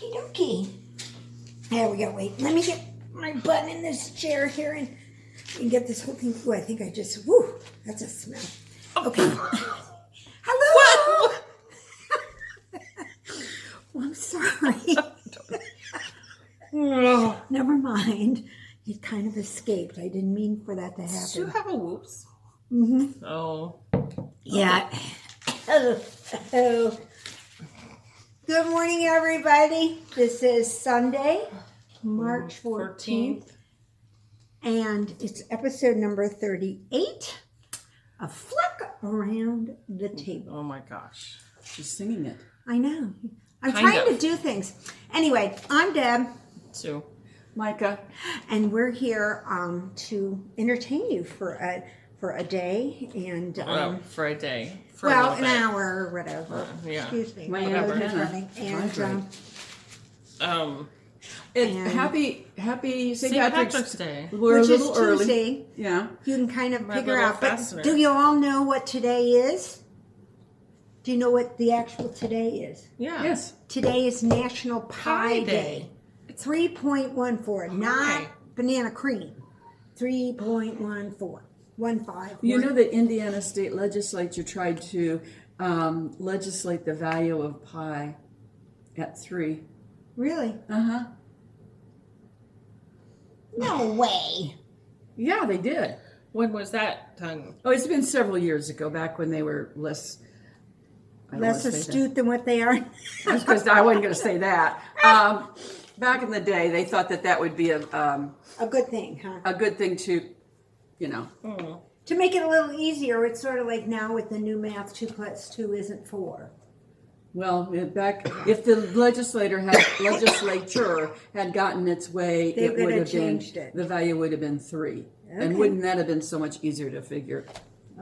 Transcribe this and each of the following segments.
Okie dokie. There we go. Wait, let me get my butt in this chair here and get this whole thing. Ooh, I think I just, whoo, that's a smell. Okay. Hello. Well, I'm sorry. Never mind. It kind of escaped. I didn't mean for that to happen. Did you have a whoops? Mm-hmm. Oh. Yeah. Hello. Good morning, everybody. This is Sunday, March 14th. And it's episode number 38 of Flick Around the Table. Oh my gosh. She's singing it. I know. I'm trying to do things. Anyway, I'm Deb. Sue. Mika. And we're here to entertain you for a day and for a day. An hour or whatever. Yeah. Excuse me. My Whatever. antenna. And Happy St. St. Patrick's Day. We're which a little is early. Tuesday. Yeah. You can kind of My figure little out. But fastener. do you all know what today is? Do you know what the actual today is? Yeah. Yes. Today is National Pie Day. 3.14, not banana cream. 3.14. 1.5. You know that Indiana State Legislature tried to legislate the value of pie at 3. Really? Uh-huh. No way. Yeah, they did. When was that done? Oh, it's been several years ago, back when they were less... Less astute than what they are. Because I wasn't going to say that. Back in the day, they thought that would be a good thing, huh? a good thing to, you know. To make it a little easier, it's sort of like now with the new math, 2 plus 2 isn't 4. Well, if the legislature had gotten its way, They it could would have have been changed it. the value would have been 3, Okay. and wouldn't that have been so much easier to figure?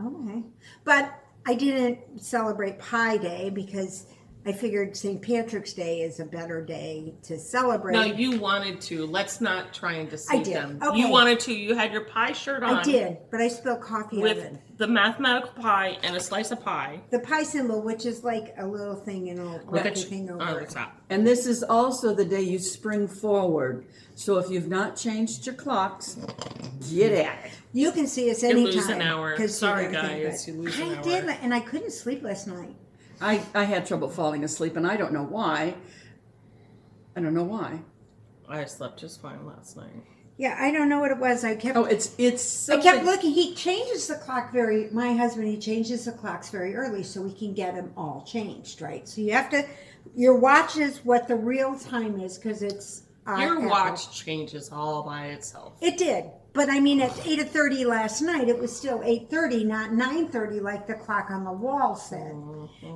Okay. But I didn't celebrate Pie Day because I figured St. Patrick's Day is a better day to celebrate. No, you wanted to. Let's not try and deceive them. Okay. You wanted to. You had your pie shirt on. I did, but I spilled coffee with on it. the mathematical pie and a slice of pie. The pie symbol, which is like a little thing and a little quirky thing over on the it. top. And this is also the day you spring forward. So if you've not changed your clocks, get at it. You can see us You anytime. lose an hour. 'cause Sorry, of everything, guys. but You lose an I hour. did, and I couldn't sleep last night. I had trouble falling asleep, and I don't know why. I slept just fine last night. Yeah, I don't know what it was. I kept. Oh, it's I something. kept looking. He changes the clock my husband, he changes the clocks very early so we can get them all changed, right? So you have to, your watch is what the real time is because it's. Your Apple. watch changes all by itself. It did. But I mean, at 8:30 last night, it was still 8:30, not 9:30 like the clock on the wall said.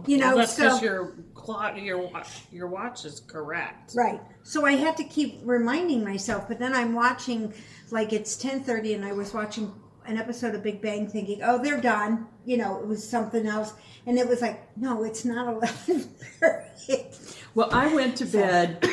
You know, Well, that's so. because your watch is correct. Right. So I had to keep reminding myself, but then I'm watching, like it's 10:30 and I was watching an episode of Big Bang thinking, oh, they're done. You know, it was something else. And it was like, no, it's not 11:30. Well, I went to bed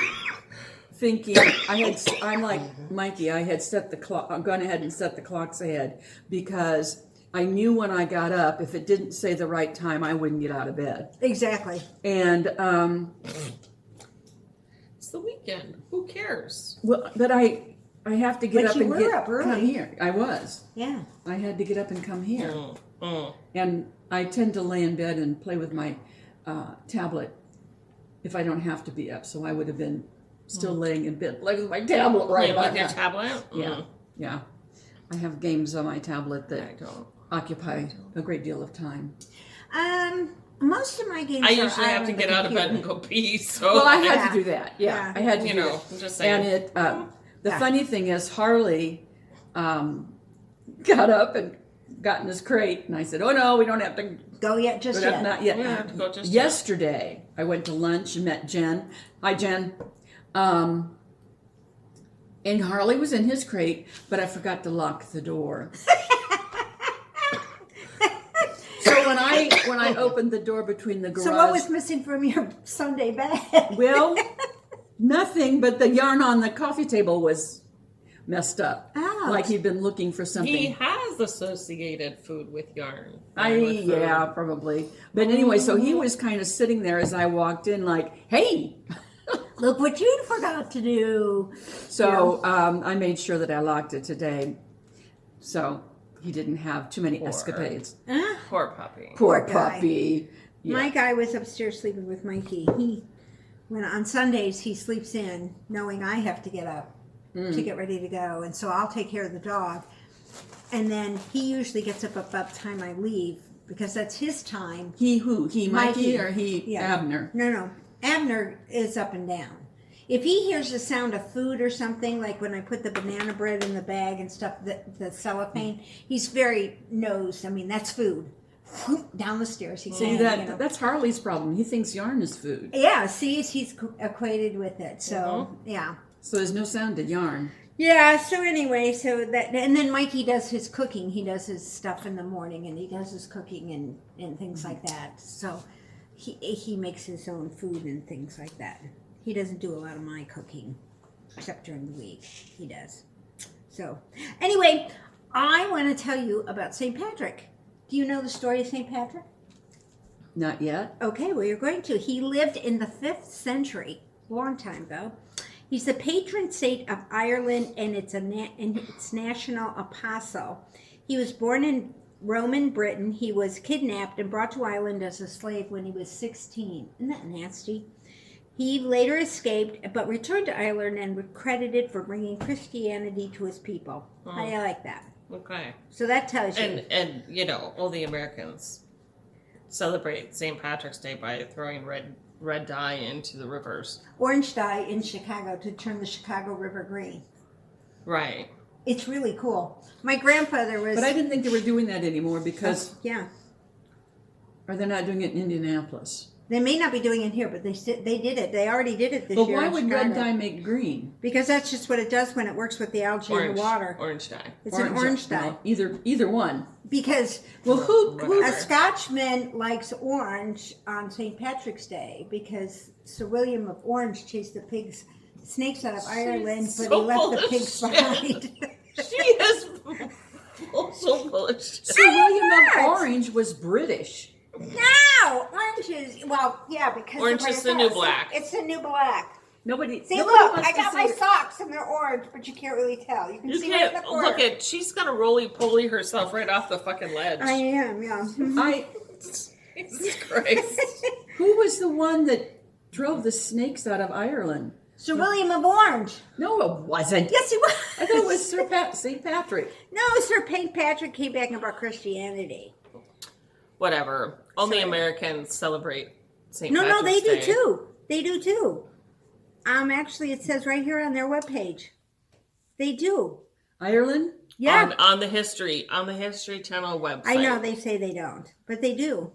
thinking I'm like Mikey. I had set the clock. I've gone ahead and set the clocks ahead because I knew when I got up, if it didn't say the right time, I wouldn't get out of bed. Exactly. And It's the weekend. Who cares? well, but I have to get But up you and were up early. come here. I was. Yeah. I had to get up and come here. Mm. And I tend to lay in bed and play with my tablet if I don't have to be up. So I would have been still laying in bed, playing with my tablet Play right with your now. tablet? Yeah, yeah. I have games on my tablet I that don't. occupy a great deal of time. Most of my games I are usually have on to the get out of bed and computer. go pee. So Well, I had Yeah. to do that. Yeah, Yeah. I had to You do know, that. I'm just saying. And it, the Yeah. funny thing is, Harley got up and got in his crate, and I said, "Oh no, we don't have to Go yet, just go down, yet. not yet." We don't have to go just Yesterday, I went to lunch and met Jen. Hi, Jen. And Harley was in his crate, but I forgot to lock the door. So when I opened the door between the garage, So what was missing from your Sunday bag? well, nothing, but the yarn on the coffee table was messed up. Ouch. Like he'd been looking for something. He has associated food with yarn. Yeah, probably. But anyway, so he was kind of sitting there as I walked in, like, "Hey." Look what you forgot to do. So I made sure that I locked it today, so he didn't have too many escapades. Poor puppy. Poor guy. puppy. Yeah. My guy was upstairs sleeping with Mikey. When on Sundays he sleeps in, knowing I have to get up to get ready to go, and so I'll take care of the dog. And then he usually gets up about the time I leave because that's his time. He who? He Mikey Mikey. or he Yeah. Abner? No. Abner is up and down. If he hears the sound of food or something, like when I put the banana bread in the bag and stuff, the cellophane, he's very knows. I mean, that's food. Whoop, down the stairs. He's See that's Harley's problem. He thinks yarn is food. Yeah, see, he's equated with it. So yeah. So there's no sound to yarn. Yeah, so anyway, and then Mikey does his cooking. He does his stuff in the morning, and he does his cooking and things like that. So he makes his own food and things like that. He doesn't do a lot of my cooking, except during the week. He does. So anyway, I want to tell you about St. Patrick. Do you know the story of St. Patrick? Not yet. Okay, well, you're going to. He lived in the 5th century, long time ago. He's the patron saint of Ireland and its national apostle. He was born in Roman Britain. He was kidnapped and brought to Ireland as a slave when he was 16. Isn't that nasty? He later escaped, but returned to Ireland and was credited for bringing Christianity to his people. How do you like that? Okay. So that tells you. And you know, all the Americans celebrate St. Patrick's Day by throwing red dye into the rivers. Orange dye in Chicago to turn the Chicago River green. Right. It's really cool. My grandfather was... But I didn't think they were doing that anymore because... Yeah. Or they're not doing it in Indianapolis. They may not be doing it here, but they did it. They already did it this But year. why in would Chicago. red dye make green? Because that's just what it does when it works with the algae in the water. Orange dye. It's an orange dye. Well, either one. Because Well, who a Scotchman likes orange on St. Patrick's Day because Sir William of Orange chased the snakes out of Ireland, but so he left full the of pigs shit. behind. She is so full of shit. Sir William of not. Orange was British. No, orange is yeah because Orange is the new black. It's the new black. Nobody. See, nobody look, wants I to got see my it. socks and they're orange, but you can't really tell. You can You see right in can't the corner. look at. She's gonna roly-poly herself right off the fucking ledge. I am, yeah. Jesus Christ. Who was the one that drove the snakes out of Ireland? Sir William of Orange. No, it wasn't. Yes, he was. I thought it was St. Patrick. No, Sir Patrick came back and brought Christianity. Whatever. Only Americans celebrate St. No, Patrick's they do Day. too. They do too. Actually, it says right here on their webpage. They do. Ireland? Yeah. On the History Channel website. I know they say they don't, but they do.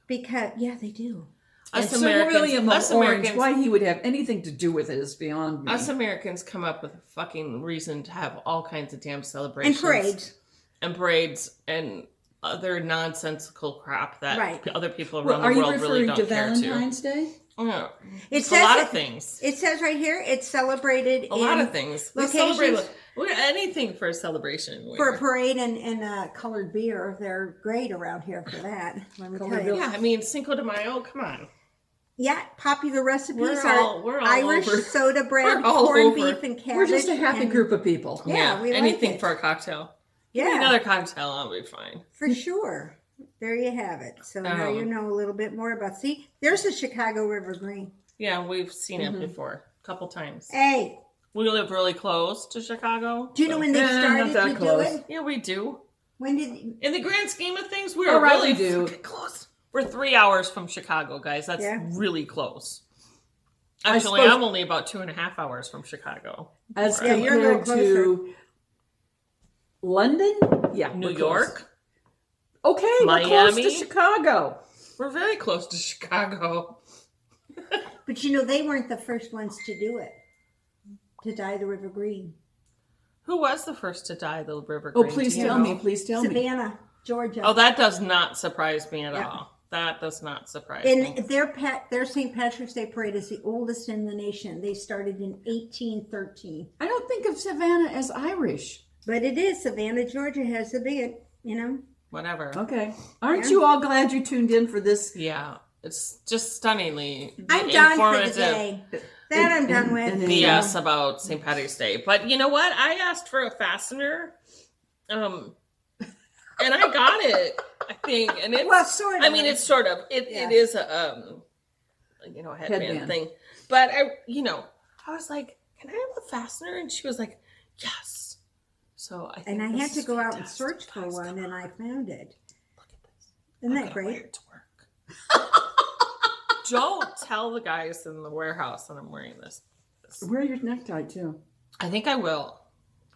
Because, yeah, they do. And Us Sir Americans, William of us Orange, Americans, why he would have anything to do with it is beyond me. us Americans come up with a fucking reason to have all kinds of damn celebrations. And parades. And parades and other nonsensical crap that Right. other people Well, around are the you world really referring don't to care Valentine's Day? to. Yeah. It It's a says lot it- of things. It says right here, it's celebrated A lot of things. We locations celebrate anything for a celebration. for a parade and colored beer. They're great around here for that. Let me tell you. Yeah, I mean Cinco de Mayo. Come on. Yeah, popular recipes We're are all Irish over. soda bread, We're all corned over. beef, and cabbage. We're just a happy and- group of people. Yeah, we like anything it. for a cocktail. Give me Yeah, another cocktail, I'll be fine. for sure. There you have it. So now you know a little bit more about. See, there's the Chicago River Green. Yeah, we've seen it before a couple times. Hey, We live really close to Chicago. do you know when they not started that to close. do it? Yeah, we do. When did? In the grand scheme of things, we Oh, are right, really we do. fucking close. We're 3 hours from Chicago, guys. That's Yeah. really close. Actually, suppose- I'm only about 2.5 hours from Chicago. As Yeah, you're a little compared to London? Yeah. New we're close. York, Okay, we're close to Miami. Chicago. we're very close to Chicago. But you know they weren't the first ones to do it. To dye the river green. Who was the first to dye the river Oh, green? please Do you tell know? me. Please tell me. Savannah, Georgia. Oh, that does not surprise me at Yeah. all. That does not surprise me. And their St. Patrick's Day parade is the oldest in the nation. They started in 1813. I don't think of Savannah as Irish. But it is. Savannah, Georgia has the big, you know. Whatever. Okay. Aren't Yeah. you all glad you tuned in for this Yeah. It's just stunningly I'm done for the informative day. That I'm done with. and then- BS about St. Patty's Day. But you know what? I asked for a fastener, and I got it. I think, and it's Well, sort of. I mean, it's sort of it. Yeah. It is a headband Headband. thing. But I was like, "Can I have a fastener?" And she was like, "Yes." So I think And I this had to is go out and fantastic. search for Guys, one, come and on. I found it. Look at this. Isn't I'm that gonna wear great? it to work. Don't tell the guys in the warehouse that I'm wearing this. Wear your necktie too. I think I will.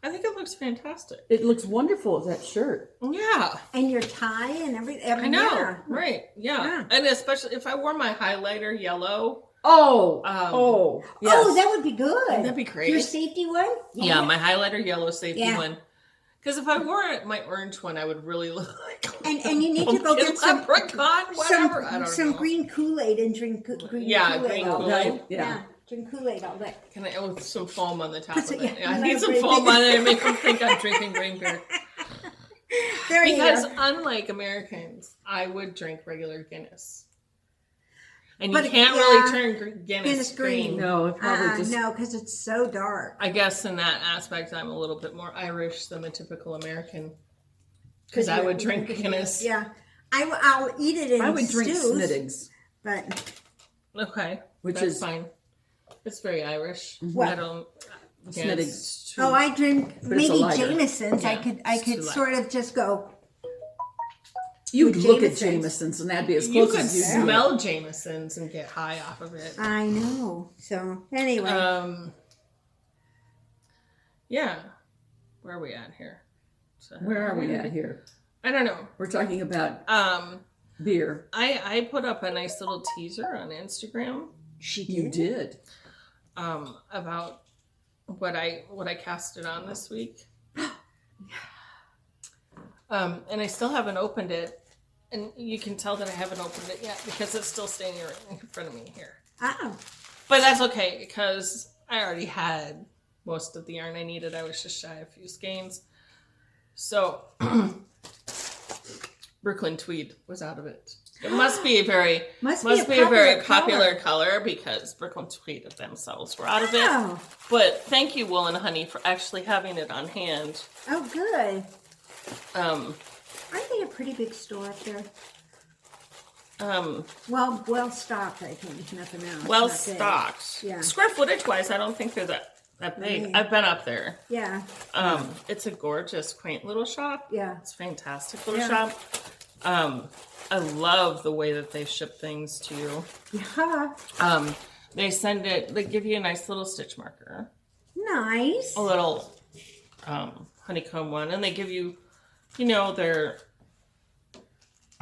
I think it looks fantastic. It looks wonderful, that shirt. Yeah. And your tie and everything. I know. Yeah. Right. Yeah. Yeah. And especially if I wore my highlighter yellow. Oh, yes. Oh, that would be good. That'd be great. Your safety one? Yeah, my highlighter yellow safety Yeah. one. Because if I wore my orange one, I would really look like And you need to go get some leprechaun, whatever. I don't some know. green Kool-Aid and drink green Yeah, Kool-Aid. green all Kool-Aid. day. Yeah. Drink Kool-Aid all day. Can I with some foam on the top Put of some- it? yeah, I you need know, some great foam big- on it and make them think I'm drinking green beer. There Because you go. unlike Americans, I would drink regular Guinness. And But, you can't yeah, really turn Guinness Guinness green. green. No, it probably just. No, because it's so dark. I guess in that aspect, I'm a little bit more Irish than the typical American. Because I you're- would drink Guinness. Yeah. I'll eat it in I would drink stews, Smittigs, but Okay. Which that's is- fine. It's very Irish. What? I don't. Yeah, Smittigs. it's too- oh, I drink But it's a maybe lighter. Jameson's. Yeah, I it's too could light. sort of just go. You'd With look at Jameson's. Jameson's, and that'd be as You close could as you smell Jameson's and get high off of it. I know. So anyway, Yeah. Where are we at here? So, Where are we at here? I don't know. We're talking about beer. I put up a nice little teaser on Instagram she You did. about what I casted on this week. And I still haven't opened it, and you can tell that I haven't opened it yet because it's still standing right in front of me here. Oh, But that's okay because I already had most of the yarn I needed. I was just shy of a few skeins. So Brooklyn Tweed was out of it. It must be a very popular color because Brooklyn Tweed themselves were out of it. Oh, But thank you, Wool and Honey, for actually having it on hand. oh, good. Um, Aren't they a pretty big store up there? um, Well stocked. I think nothing else. well Not big. stocked. Yeah. Square footage wise, I don't think they're that big. Yeah. I've been up there. Yeah, It's a gorgeous, quaint little shop. yeah. It's a fantastic little Yeah. shop. I love the way that they ship things to you. Yeah. They give you a nice little stitch marker, Nice. a little honeycomb one, and they give you, their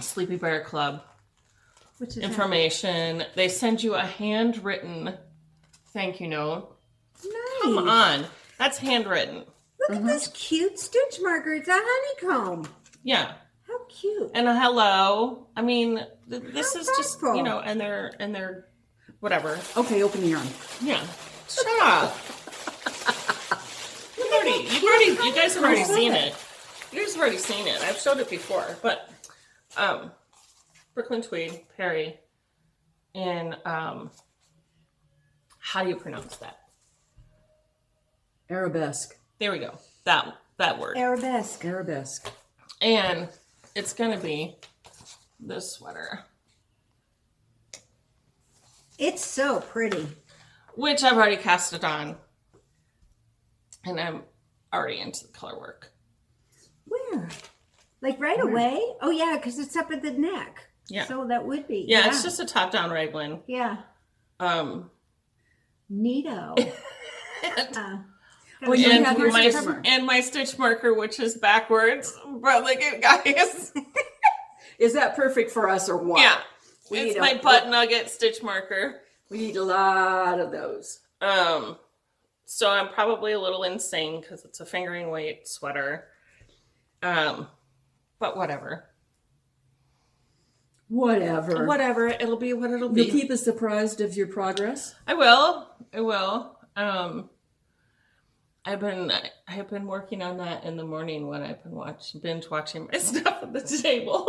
Sleepy Bear Club Which is information. They send you a handwritten thank you note. nice. Come on, that's handwritten. Look at this cute stitch marker. It's a honeycomb. Yeah. How cute. And a hello. I mean, this How is just, thoughtful. and they're whatever. Okay, open the yarn. Yeah. Shut up. You guys have already seen it. You guys have already seen it. I've showed it before, but Brooklyn Tweed, Peerie, and how do you pronounce that? Arabesque. There we go. That word. Arabesque. Arabesque. And it's gonna be this sweater, It's so pretty. which I've already cast it on, and I'm already into the color work. Where? Like right away? Oh yeah, because it's up at the neck. Yeah. So that would be. Yeah, it's just a top-down raglan. Yeah. Neato. Oh, you and have your my stitch marker. and my stitch marker, which is backwards. But look at guys. Is that perfect for us or what? Yeah, We it's need my a- butt nugget stitch marker. We need a lot of those. So I'm probably a little insane because it's a fingering weight sweater. But whatever. Whatever. It'll be what it'll You'll be. keep us apprised of your progress. I will. I've been working on that in the morning when I've been binge watching my stuff at the table.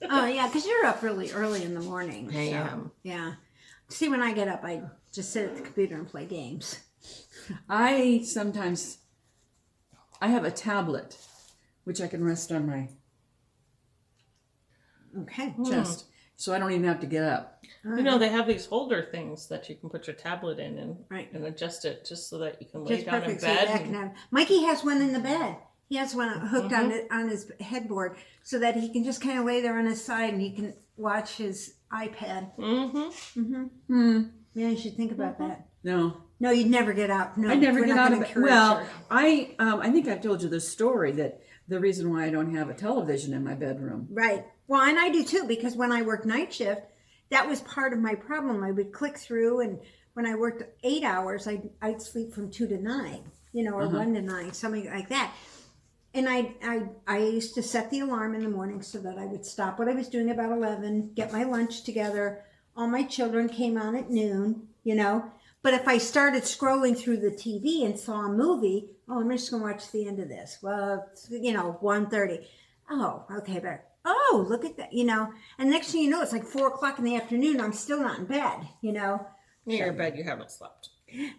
Oh yeah, because you're up really early in the morning. I so, am. Yeah. See, when I get up, I just sit at the computer and play games. I have a tablet, which I can rest on my Okay. chest, so I don't even have to get up. They have these holder things that you can put your tablet in and adjust it just so that you can lay Just down in perfect. So bed. that can have. Mikey has one in the bed. He has one hooked on his headboard so that he can just kind of lay there on his side and he can watch his iPad. Yeah, you should think about that. No, You'd never get out. No, I never we're get not out of gonna it. encourage Well, her. I think I've told you this story that the reason why I don't have a television in my bedroom. Right. Well, and I do too, because when I worked night shift, that was part of my problem. I would click through, and when I worked 8 hours, I'd sleep from 2 to 9, or 1 to 9, something like that. And I used to set the alarm in the morning so that I would stop what I was doing about 11, get my lunch together. All my children came on at noon, But if I started scrolling through the TV and saw a movie, I'm just going to watch the end of this. Well, it's, 1:30. Oh, okay, but look at that, And next thing you know, it's like 4 o'clock in the afternoon. I'm still not in bed, You're in bed, you haven't slept.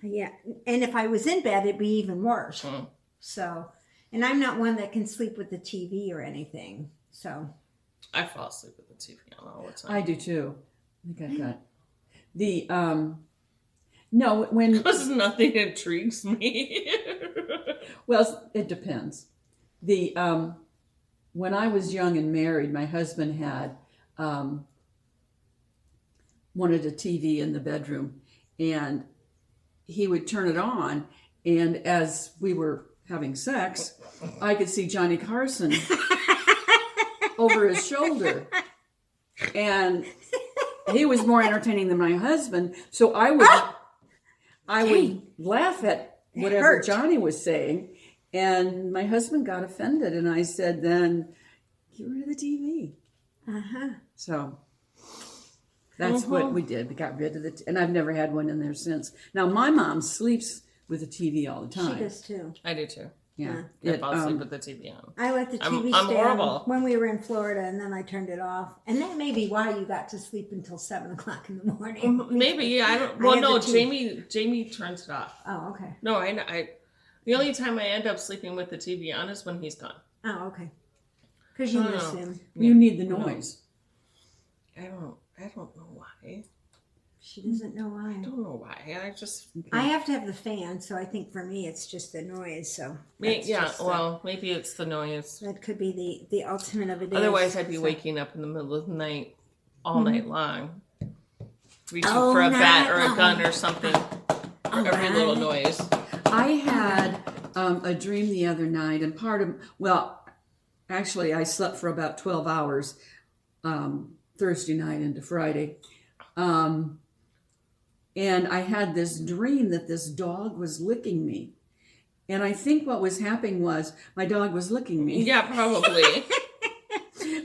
Yeah, and if I was in bed, it'd be even worse. So, and I'm not one that can sleep with the TV or anything. So, I fall asleep with the TV on all the time. I do too. I think I've got the no when Because nothing intrigues me. well, it depends. The when I was young and married, my husband had wanted a TV in the bedroom, and he would turn it on, and as we were having sex, I could see Johnny Carson over his shoulder, and he was more entertaining than my husband. So I would laugh at whatever Johnny was saying, and my husband got offended, and I said, "Then get rid of the TV." So that's what we did. We got rid of it, and I've never had one in there since. Now my mom sleeps with the TV all the time. she does too. I do too. Yeah, I fall asleep with the TV on. I let the TV I'm stay horrible. on when we were in Florida, and then I turned it off. And that may be why you got to sleep until 7 o'clock in the morning. Maybe I don't. I Well, have no, the TV. Jamie turns it off. Oh, okay. No, I. The only time I end up sleeping with the TV on is when he's gone. Oh, okay. Because you miss him. You need the noise. I don't know why. She doesn't know why. I don't know why. I have to have the fan, so I think for me it's just the noise. So maybe it's the noise. that could be the ultimate of it. Otherwise, I'd be waking up in the middle of the night, all night long, reaching Oh, for a bat night or a long. gun or something. Every little noise. I had a dream the other night, and actually, I slept for about 12 hours Thursday night into Friday. And I had this dream that this dog was licking me. And I think what was happening was my dog was licking me. Yeah, probably.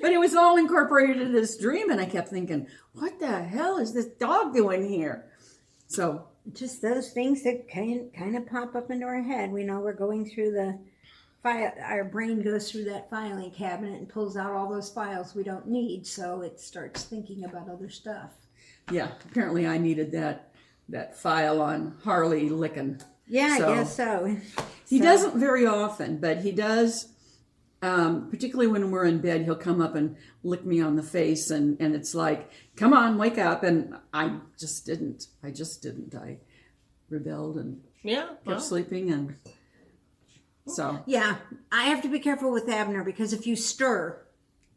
But it was all incorporated in this dream, and I kept thinking, what the hell is this dog doing here? So just those things that kind of pop up into our head. We know we're going through the file. Our brain goes through that filing cabinet and pulls out all those files we don't need. So it starts thinking about other stuff. yeah, apparently I needed that file on Harley licking. Yeah, So- I guess so. He doesn't very often, but he does, particularly when we're in bed, he'll come up and lick me on the face, and it's like, come on, wake up. And I just didn't. I rebelled and kept sleeping, and so. Yeah, I have to be careful with Abner because if you stir,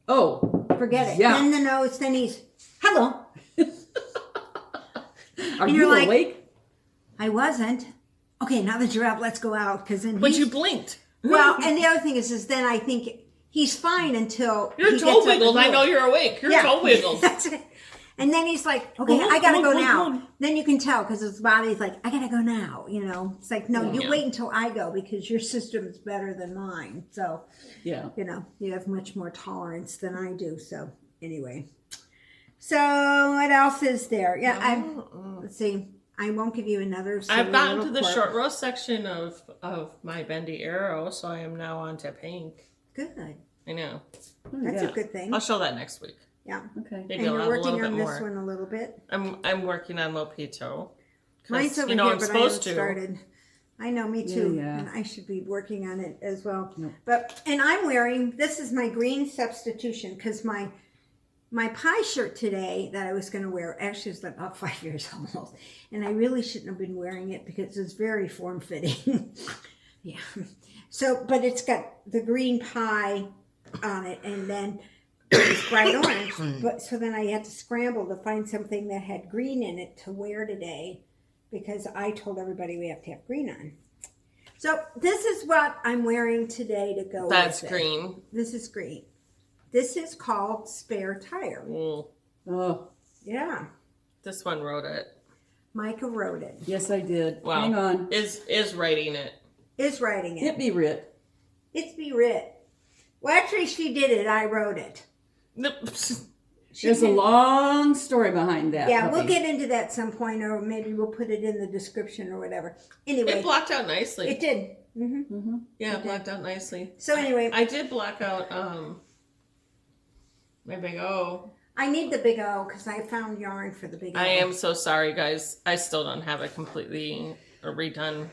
Oh, forget it. Yeah. Then the nose, then he's, hello. are you're you like- awake? I wasn't. Okay, now that you're up, let's go out. Because then But you blinked. Well, and the other thing is then I think he's fine until Your he toe gets up wiggled. and I know goes. you're awake. Your toe wiggled. That's it. And then he's like, okay, I gotta go now. Then you can tell because his body's like, I gotta go now. It's like, no, you wait until I go because your system is better than mine. So, Yeah. you have much more tolerance than I do. So, anyway. So, what else is there? Yeah, let's see. I won't give you another. I've gotten to little the quirk. short row section of my bendy arrow, so I am now on to pink. Good. I know. That's a good thing. I'll show that next week. Yeah. Okay. Maybe And I'll you're have a little working bit on this more. one a little bit. I'm working on Mpito. Mine's over you know, here, I'm but I haven't supposed to. started. I know, me too. Yeah. And I should be working on it as well. Yep. But and I'm wearing, this is my green substitution because my pie shirt today that I was going to wear actually is about 5 years old, and I really shouldn't have been wearing it because it's very form fitting. Yeah. So, but it's got the green pie on it, and then it's bright orange. But so then I had to scramble to find something that had green in it to wear today, because I told everybody we have to have green on. So this is what I'm wearing today to go. That's with it. green. This is green. This is called Spare Tire. Oh, Yeah. This one wrote it. Mika wrote it. yes, I did. Wow. Hang on. Is writing it. Is writing it. It be writ. It's be writ. Well, actually, she did it. I wrote it. She There's a did- long story behind that. Yeah, puppy. we'll get into that some point, or maybe we'll put it in the description or whatever. Anyway, It blocked out nicely. it did. Hmm. Mm-hmm. Yeah, it blocked out nicely. So anyway, I did block out my big O. I need the big O because I found yarn for the big O. I am so sorry, guys. I still don't have it completely redone.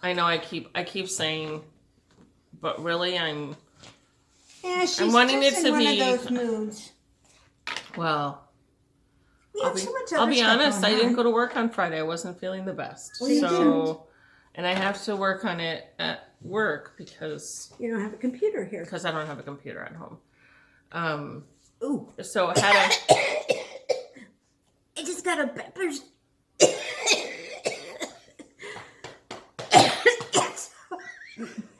I know I keep saying, but really, Yeah, she's I'm wanting just it in to one be- of those moods. well. We I'll have be, so much I'll other be stuff honest, I going didn't on. go to work on Friday. I wasn't feeling the best. Well, you So, and I have to work on it at work because You don't have a computer here. I don't have a computer at home. Ooh, So I had a I just got a peppers.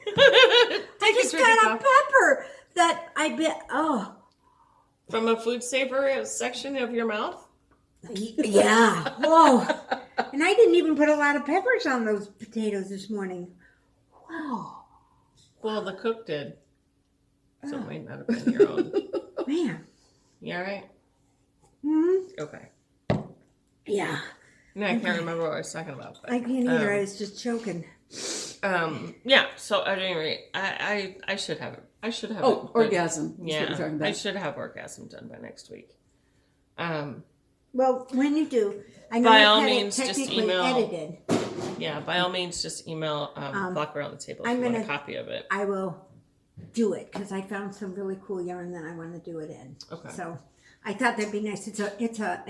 I just got a pepper that I bet. Oh, from a food saver section of your mouth. yeah. Whoa. And I didn't even put a lot of peppers on those potatoes this morning. Wow. Well, the cook did. So it might not have been your own. Man. You all right? Hmm. Okay. Yeah. No, I can't remember what I was talking about. But, I can't either. I was just choking. yeah. So at any rate, I should have it. I should have. Oh, it, but- orgasm. That's what Yeah, you're talking I about. should have orgasm done by next week. Well, when you do, I know By you've all had means, it just technically email. edited. Yeah, by all means, just email Block Around the Table if I'm you want a gonna- copy of it. I will do it because I found some really cool yarn that I want to do it in. Okay. So I thought that'd be nice. It's a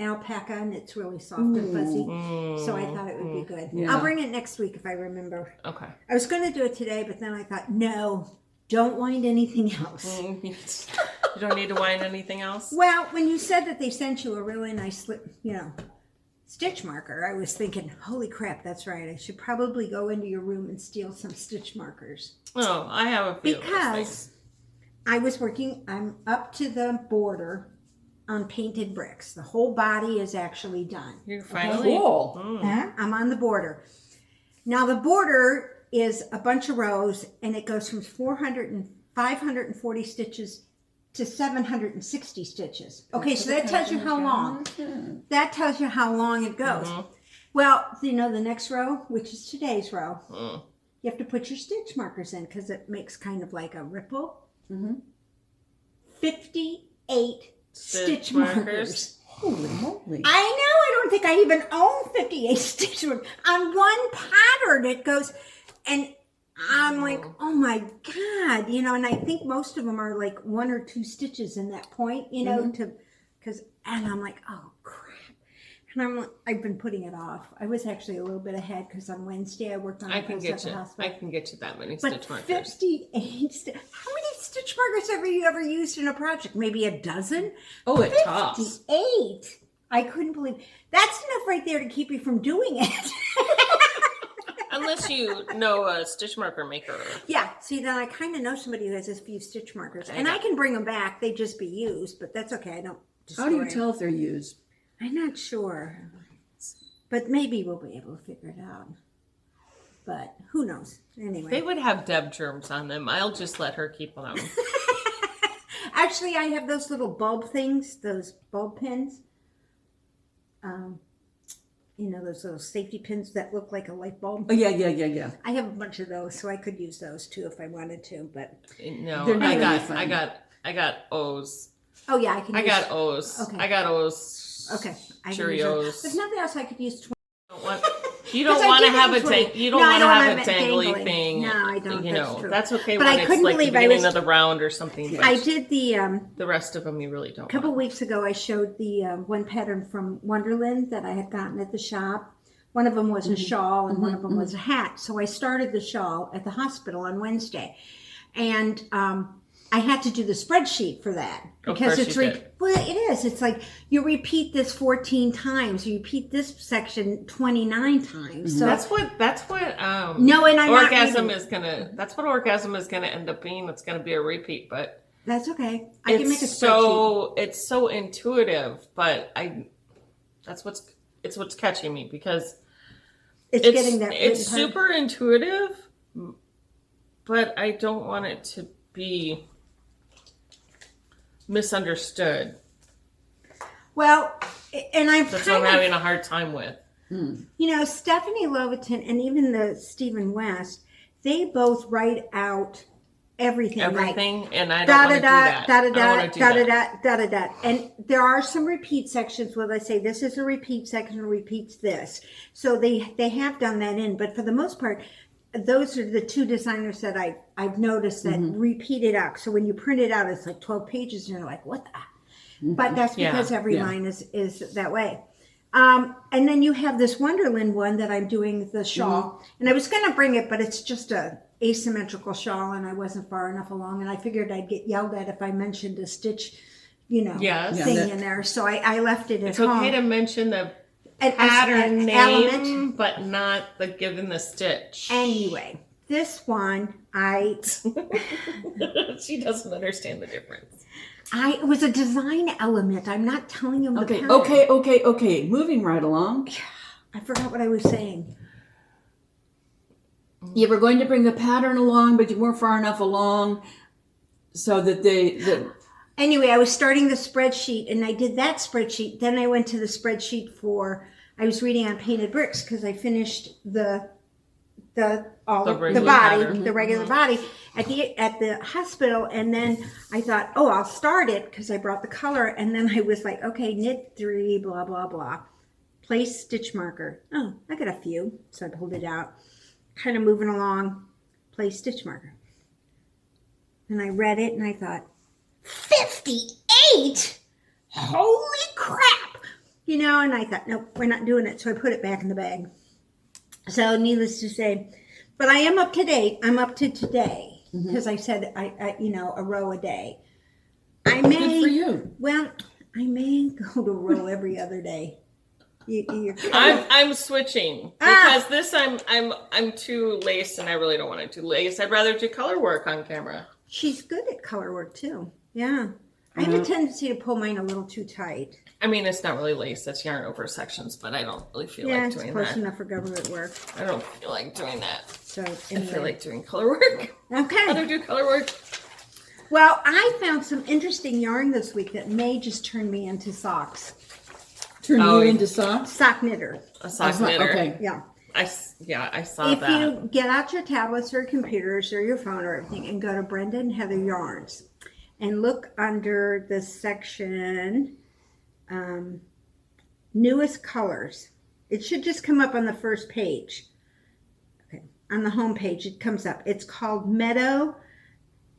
alpaca and it's really soft and fuzzy. So I thought it would be good. Yeah. I'll bring it next week if I remember. Okay. I was going to do it today, but then I thought, no, don't wind anything else. You don't need to wind anything else? Well, when you said that they sent you a really nice, stitch marker, I was thinking, holy crap, that's right. I should probably go into your room and steal some stitch markers. Oh, I have a few of those Because things. I'm up to the border on painted bricks. The whole body is actually done. You're finally... Cool. I'm on the border. Now the border is a bunch of rows and it goes from 540 stitches to 760 stitches. Okay, so that tells you how long. That tells you how long it goes. Well, the next row, which is today's row, you have to put your stitch markers in because it makes kind of like a ripple. 58 stitch markers. Holy moly. I know, I don't think I even own 58 stitch markers. On one pattern it goes, and I'm like, oh my God, and I think most of them are like 1 or 2 stitches in that point, and I'm like, oh crap. And I've been putting it off. I was actually a little bit ahead because on Wednesday I worked on I can at get the you. hospital. I can get you that many But stitch markers. 58 how many stitch markers have you ever used in a project? Maybe a dozen? Oh, it tops. 58. I couldn't believe that's enough right there to keep you from doing it. Unless you know a stitch marker maker. Yeah, see, then I kind of know somebody who has a few stitch markers, and I can bring them back. They'd just be used, but that's okay. I don't destroy How do you them. tell if they're used? I'm not sure, but maybe we'll be able to figure it out. But who knows? Anyway, They would have Deb germs on them. I'll just let her keep them. actually, I have those little bulb things, those bulb pins. Those little safety pins that look like a light bulb. Oh, yeah. I have a bunch of those, so I could use those too if I wanted to. But No, They're not really I fun. got O's. Oh yeah, I can. I use, got O's. Okay. I got O's. Okay. I Cheerios. There's nothing else I could use. You don't 'Cause I want to did have it a in you don't No, I want to don't have want a it dangly dangling. thing. No, I don't. You That's know, true. that's okay But when I it's couldn't like the believe I beginning was- of the round or something. But I did the rest of them you really don't. A couple want. weeks ago, I showed the one pattern from Wonderland that I had gotten at the shop. One of them was a shawl and one of them was a hat. So I started the shawl at the hospital on Wednesday. And I had to do the spreadsheet for that. Of Because course it's you did. well, it is. It's like you repeat this 14 times. You repeat this section 29 times. So That's what No, and I'm not orgasm reading. is gonna. That's what orgasm is gonna end up being. It's gonna be a repeat, but that's okay. I can make a it's spreadsheet. it's so intuitive. But it's what's catching me because It's getting that. it's written part. super intuitive, but I don't want it to be misunderstood. Well, and I'm That's what I'm kind of, having a hard time with. Stephanie Lovatin and even the Stephen West, they both write out everything. Like, Everything, and I don't da want da to do da that. da I don't da want to do da da that. da da da da. And there are some repeat sections where they say this is a repeat section and repeats this. So they have done that in, but for the most part, those are the two designers that I've noticed that repeat it out. So when you print it out, it's like 12 pages, and you're like, what the? But that's because every line is that way. And then you have this Wonderland one that I'm doing the shawl, and I was going to bring it, but it's just a asymmetrical shawl, and I wasn't far enough along, and I figured I'd get yelled at if I mentioned a stitch, Yes. thing in there. So I left it at It's home. okay to mention the An pattern element. name, but not the given the stitch. Anyway, this one She doesn't understand the difference. it was a design element. I'm not telling you the Okay, pattern. okay. Moving right along. I forgot what I was saying. You were going to bring the pattern along, but you weren't far enough along so that Anyway, I was starting the spreadsheet, and I did that spreadsheet. Then I went to the spreadsheet I was reading on painted bricks because I finished the regular body, pattern. the regular body at the hospital, and then I thought, oh, I'll start it because I brought the color, and then I was like, okay, knit 3, blah blah blah, place stitch marker. Oh, I got a few, so I pulled it out, kind of moving along, place stitch marker. And I read it, and I thought, 58? Holy crap! And I thought, nope, we're not doing it. So I put it back in the bag. So needless to say, but I am up to date. I'm up to today because I said I a row a day. I may good for you. Well, I may go to a row every other day. I'm switching because this I'm too lace, and I really don't want to do lace. I'd rather do color work on camera. She's good at color work too. Yeah. I have a tendency to pull mine a little too tight. I mean, it's not really lace; that's yarn over sections. But I don't really feel Yeah, like it's doing close that. enough for government work. I don't feel like doing that. So I feel anyway. like doing color work. Okay. Rather do color work. Well, I found some interesting yarn this week that may just turn me into socks. turn Oh, you yeah. into socks. Sock knitter. A sock knitter. Okay. Yeah. I saw If that. you get out your tablets or your computers or your phone or everything and go to Brenda and Heather Yarns and look under the section newest colors, it should just come up on the first page. Okay. On the home page, it comes up. It's called Meadow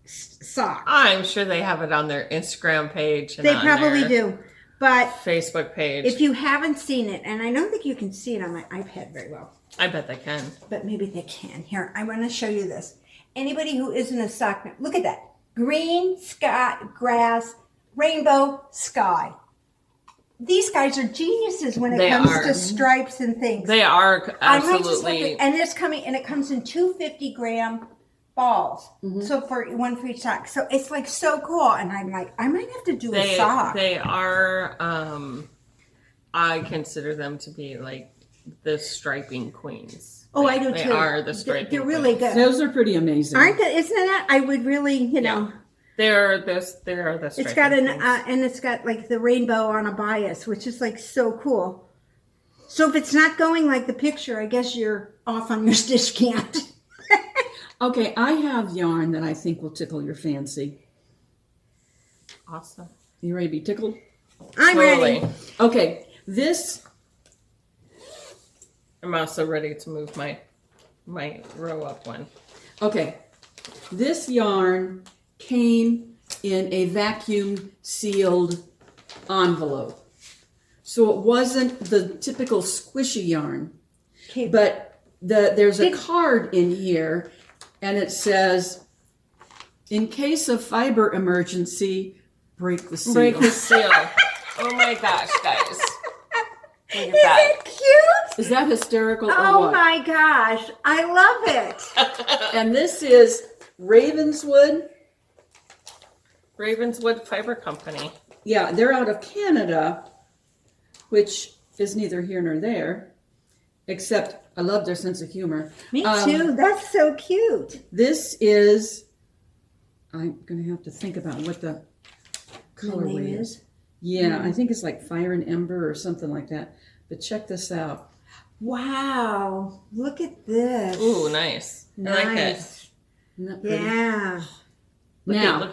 Socks. I'm sure they have it on their Instagram page. And They on probably their do. But Facebook page. if you haven't seen it, and I don't think you can see it on my iPad very well, I bet they can. but maybe they can. Here, I want to show you this. Anybody who isn't a sock knitter, look at that. Green, sky, grass, rainbow, sky. These guys are geniuses when it They comes are. to stripes and things. They are I might just have absolutely. to, and it comes in 250-gram balls. So for one for each sock. So it's like so cool. And I'm like, I might have to do a sock. They are. I consider them to be like the striping queens. Oh, I do They too. are the striping. They're really queens. good. Those are pretty amazing. Aren't they? Isn't that? I would really, you know. They are the striping. It's got an queens. and it's got like the rainbow on a bias, which is like so cool. So if it's not going like the picture, I guess you're off on your stitch count. Okay, I have yarn that I think will tickle your fancy. Awesome. You ready to be tickled? I'm Slowly. ready. Okay, this, I'm also ready to move my row up one. okay, this yarn came in a vacuum sealed envelope. So it wasn't the typical squishy yarn, Okay. but there's a card in here and it says, in case of fiber emergency, break the seal. Break the seal. Oh my gosh, guys. Look at Is that. it cute? Is that hysterical or Oh what? my gosh, I love it. And this is Ravenswood. Ravenswood Fiber Company. Yeah, they're out of Canada, which is neither here nor there, except I love their sense of humor. Me too. That's so cute. This is, I'm going to have to think about what the The colorway name is. Yeah, I think it's like Fire and Ember or something like that. But check this out. Wow, look at this. Ooh, nice. I like it. Nice. Isn't that pretty? Yeah. Now,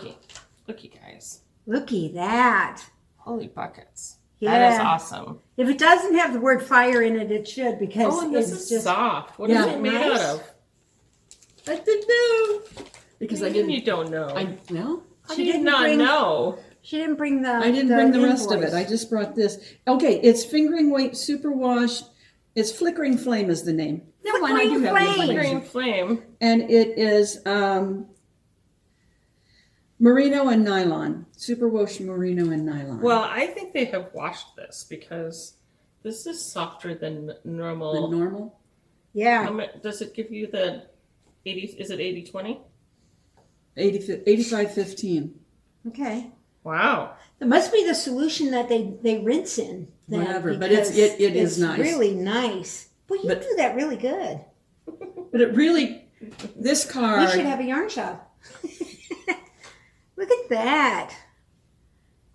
Looky, guys. Looky that. Holy buckets. Yeah. That is awesome. If it doesn't have the word fire in it, it should, because Oh, and this it's is just soft. What is Yeah. it made Nice. out of? I didn't know. Because I didn't, You don't know. no? How She do you didn't not bring- know? She didn't bring the. I didn't bring the rest of invoice. it. I just brought this. Okay, it's Fingering Weight Superwash. It's Flickering Flame is the name. Never mind, I do have the Flickering information. Green flame. And it is merino and nylon. Superwash merino and nylon. Well, I think they have washed this because this is softer than normal. the normal. Yeah. Does it give you the 80? Is it 80/20? 85-15. Okay. Wow. It must be the solution that they rinse in. then, Whatever, but because it is it's nice. really nice. Well, you But- do that really good. But it really, this We card, should have a yarn shop. Look at that.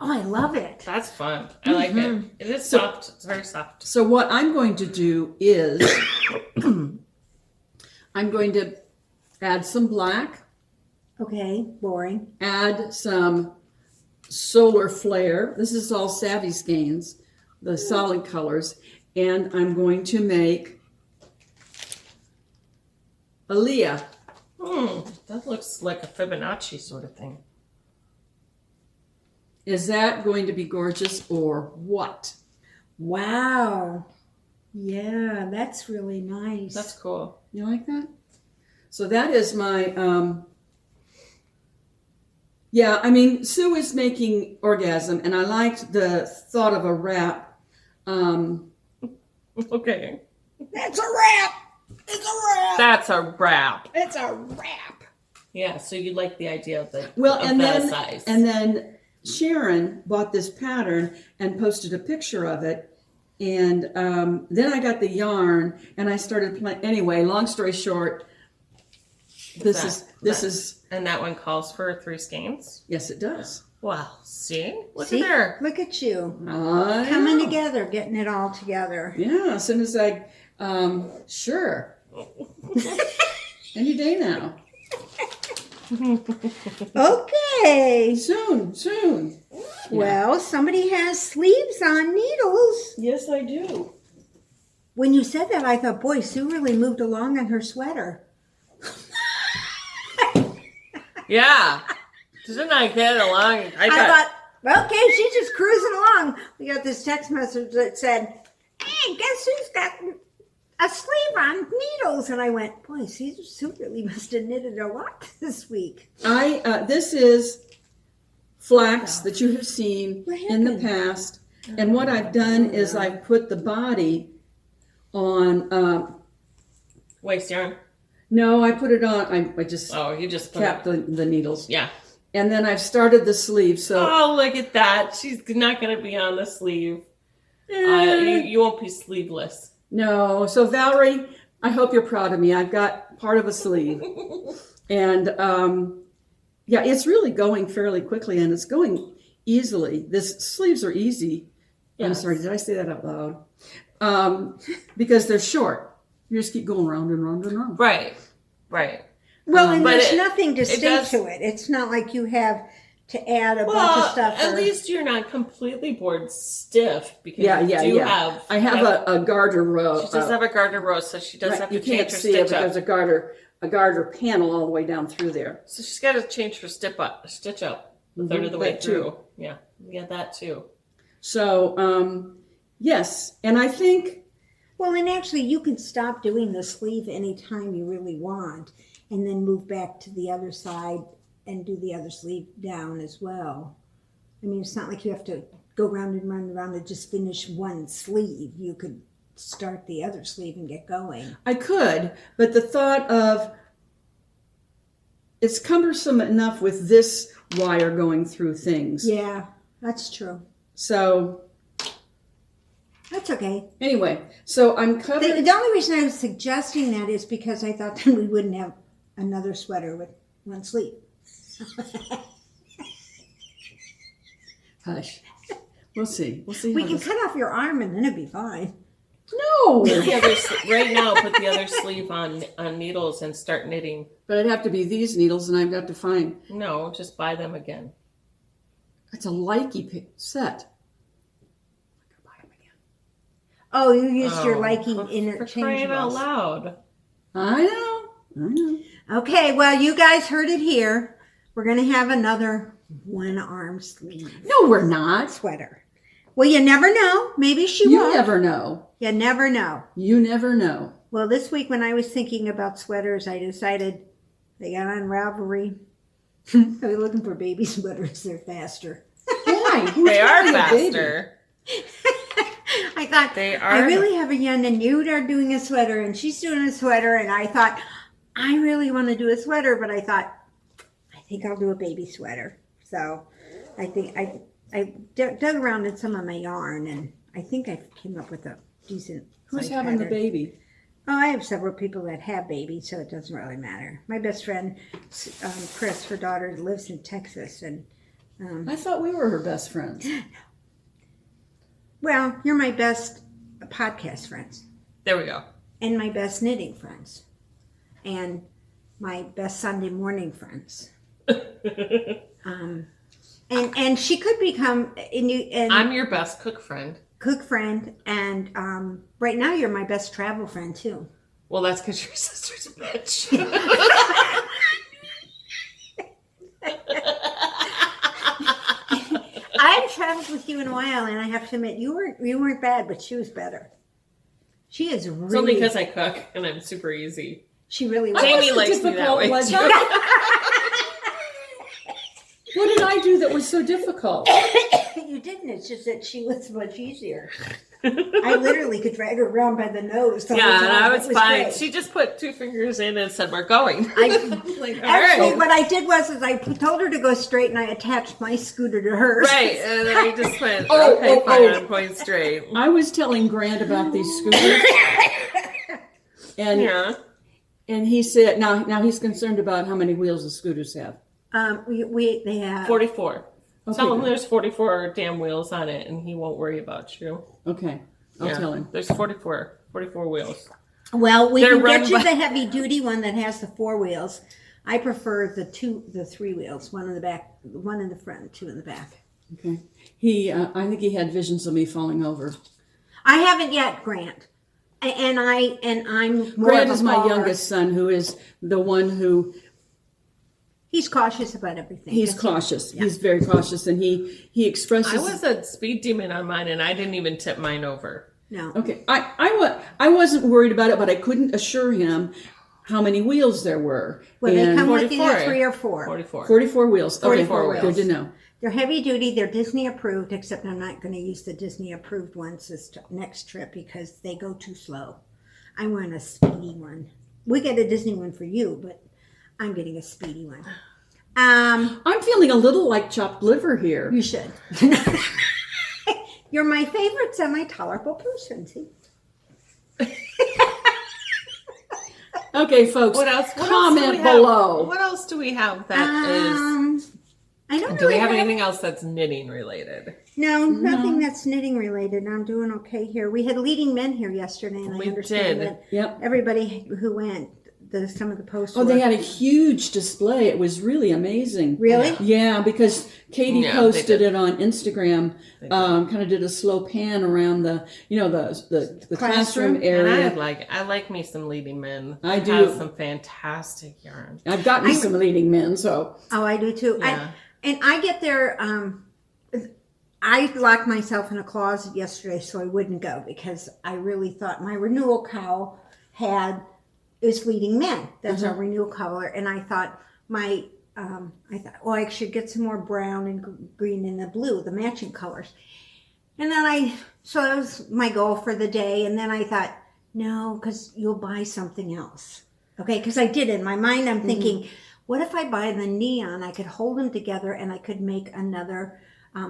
Oh, I love it. That's fun. I like it. It is soft. It's very soft. so what I'm going to do is, I'm going to add some black, Okay, boring. add some solar flare. This is all Savvy Skeins, the solid colors. And I'm going to make a Leah. That looks like a Fibonacci sort of thing. Is that going to be gorgeous or what? Wow. Yeah, that's really nice. That's cool. You like that? So that is my, yeah, I mean, Sue is making orgasm, and I liked the thought of a wrap. Okay. That's a wrap. It's a wrap. That's a wrap. It's a wrap. Yeah, so you like the idea of the Well, of and that then size. and then Sharon bought this pattern and posted a picture of it, and then I got the yarn and I started playing. Anyway, long story short, this is and that one calls for 3 skeins. yes, it does. Wow. See? Look See? at there. Look at you. I Coming know. together, getting it all together. Yeah, as soon as I, sure. Any day now. Okay. Soon. Well, somebody has sleeves on needles. Yes, I do. When you said that, I thought, boy, Sue really moved along on her sweater. Yeah. Didn't I get along? I thought, well, okay, she's just cruising along. We got this text message that said, hey, guess who's got a sleeve on needles? And I went, boy, Sue really must have knitted a lot this week. This is flax that you have seen What in the happened? past. And what I've done is I've put the body on, waste yarn. no, I put it on, I just Oh, you just put capped it. the needles. Yeah. And then I've started the sleeve, so. Oh, look at that. She's not going to be on the sleeve. You won't be sleeveless. No, so Valerie, I hope you're proud of me. I've got part of a sleeve. And yeah, it's really going fairly quickly and it's going easily. This sleeves are easy. I'm Yes. sorry, did I say that out loud? Because they're short. You just keep going round and round and round. Right. Well, and But there's it- nothing to it stick does- to it. It's not like you have to add a bunch of Well, stuff. at least you're not completely board stiff because Yeah, you yeah. have. I have a garter row. She does have a garter row, so she does right, have to you change can't her see it, stitch but up. there's a garter panel all the way down through there. So she's got to change her stitch up a third of the way that through. too. Yeah, we get that too. So, yes, and I think Well, and actually, you can stop doing the sleeve anytime you really want, and then move back to the other side and do the other sleeve down as well. I mean, it's not like you have to go round and round and round and just finish one sleeve. You could start the other sleeve and get going. I could, but the thought of it's cumbersome enough with this wire going through things. Yeah, that's true. So That's okay. anyway, so I'm covering. The only reason I was suggesting that is because I thought then we wouldn't have another sweater with one sleeve. Hush. We'll see. We'll see. We how can this... cut off your arm and then it'd be fine. No, Put the other right now. Put the other sleeve on needles and start knitting. but it'd have to be these needles, and I've got to find. No, just buy them again. It's a likey set. Buy them again. Oh, you used your Oh, liking for crying out interchangeables. loud. I know. Okay, well, you guys heard it here. We're going to have another one-arm sleeve No, we're not. sweater. Well, you never know. Maybe she You won't. never know. You never know. You never know. Well, this week when I was thinking about sweaters, I decided they got on Ravelry. I was looking for baby sweaters. They're faster. Why? Who's They are having a baby? faster. I thought, They I are. really have a yen and you are doing a sweater and she's doing a sweater. And I thought, I really want to do a sweater, but I thought, I think I'll do a baby sweater. So I think I dug around in some of my yarn and I think I came up with a decent Who's size having the pattern. baby? Oh, I have several people that have babies, so it doesn't really matter. My best friend, Chris, her daughter lives in Texas, and I thought we were her best friends. well, you're my best podcast friends, There we go. and my best knitting friends, and my best Sunday morning friends. And she could become and I'm your best cook friend. cook friend, and right now you're my best travel friend too. Well, that's because your sister's a bitch. I haven't traveled with you in a while, and I have to admit you weren't bad, but she was better. She is really. It's only because I cook and I'm super easy. She really was. Jamie What's likes me that way was too. What did I do that was so difficult? You didn't. It's just that she was much easier. I literally could drag her around by the nose. the whole Yeah, and time. I It was fine. great. She just put 2 fingers in and said, "We're going." Actually, right. what I did was I told her to go straight, and I attached my scooter to hers. Right, and then I just went, Oh, "Okay, oh, fine, oh. I'm going straight." I was telling Grant about these scooters, and Yeah, and he said now he's concerned about how many wheels the scooters have. They have 44. Okay, Tell him good. there's 44 damn wheels on it, and he won't worry about you. Okay, I'll Yeah, tell him. There's 44 wheels. Well, we They're can run get you by- the heavy duty one that has the 4 wheels. I prefer the 3 wheels, one in the back, one in the front, 2 in the back. Okay, I think he had visions of me falling over. I haven't yet, Grant, and I'm more Grant of a is my faller. youngest son, who is the one who He's cautious about everything. he's cautious. He's very cautious, and he expresses. I was a speed demon on mine, and I didn't even tip mine over. No. Okay, I wasn't worried about it, but I couldn't assure him how many wheels there were. Well, they And come with either 44. 3 or 4. 44. 44 wheels. 44 okay, wheels. Good to know. They're heavy duty. They're Disney approved, except I'm not going to use the Disney approved ones this next trip because they go too slow. I want a speedy one. We get a Disney one for you, but I'm getting a speedy one. I'm feeling a little like chopped liver here. You should. You're my favorite semi-tolerable person, see? Okay, folks. What else? Comment below. What else do we have that is? I don't Do we really have anything else that's knitting related? No, nothing that's knitting related. I'm doing okay here. We had leading men here yesterday, and We I understand did. that Yep. everybody who went some of the posts? Oh, they were? had a huge display. It was really amazing. Really? Yeah, because Katie Yeah, they posted did. it on Instagram. Kind of did a slow pan around the classroom And area. I like me some leading men. I They do. have some fantastic yarn. I've got me some leading men, so Oh, I do too. Yeah. And I get there. I locked myself in a closet yesterday so I wouldn't go because I really thought my renewal cowl is leading men. That's our renewal color, and I thought I should get some more brown and green and the blue, the matching colors. And then so that was my goal for the day. And then I thought, no, because you'll buy something else. Okay, because I did in my mind. I'm thinking, what if I buy the neon? I could hold them together, and I could make another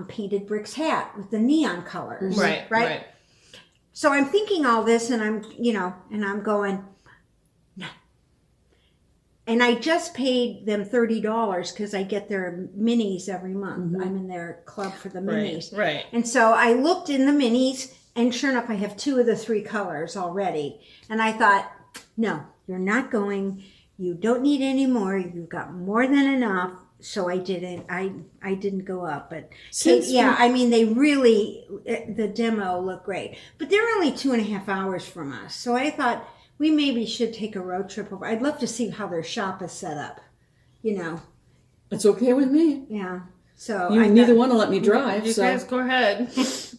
painted bricks hat with the neon colors. Right. So I'm thinking all this, and I'm going, no. And I just paid them $30 because I get their minis every month. I'm in their club for the minis. Right. And so I looked in the minis, and sure enough, I have 2 of the 3 colors already. And I thought, no, you're not going. You don't need any more. You've got more than enough. So I didn't. I didn't go up. But I mean, they really, the demo looked great. But they're only 2.5 hours from us. So I thought we maybe should take a road trip over. I'd love to see how their shop is set up. it's okay with me. Yeah. So Neither one will let me drive. You guys go ahead.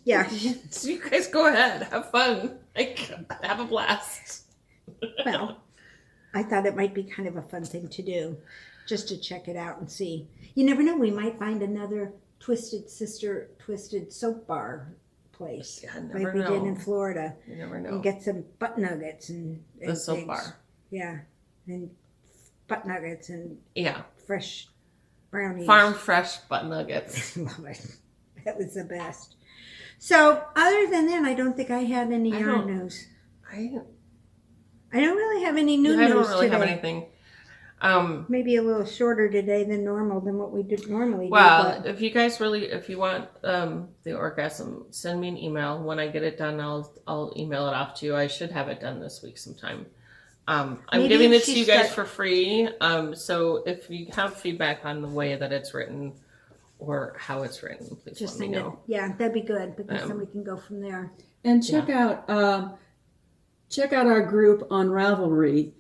Yeah. So you guys go ahead. Have fun. Have a blast. Well, I thought it might be kind of a fun thing to do, just to check it out and see. You never know, we might find another Twisted soap bar place, Yeah, never like we did know. in Florida, You never know. and get some butt nuggets and The soap things. bar. Yeah, and butt nuggets and Yeah. fresh brownies. Farm fresh butt nuggets. Love it. That was the best. So, other than that, I don't think I had any I yarn don't- news. I I don't really have any new don't news really today. have anything. Maybe a little shorter today than normal than what we did normally. Well, do, if you guys if you want the orgasm, send me an email. When I get it done, I'll email it off to you. I should have it done this week sometime. I'm Maybe giving if it to she you guys start- for free. So if you have feedback on the way that it's written or how it's written, please just let me send it. know. Yeah, that'd be good because then we can go from there. And check out our group on Ravelry.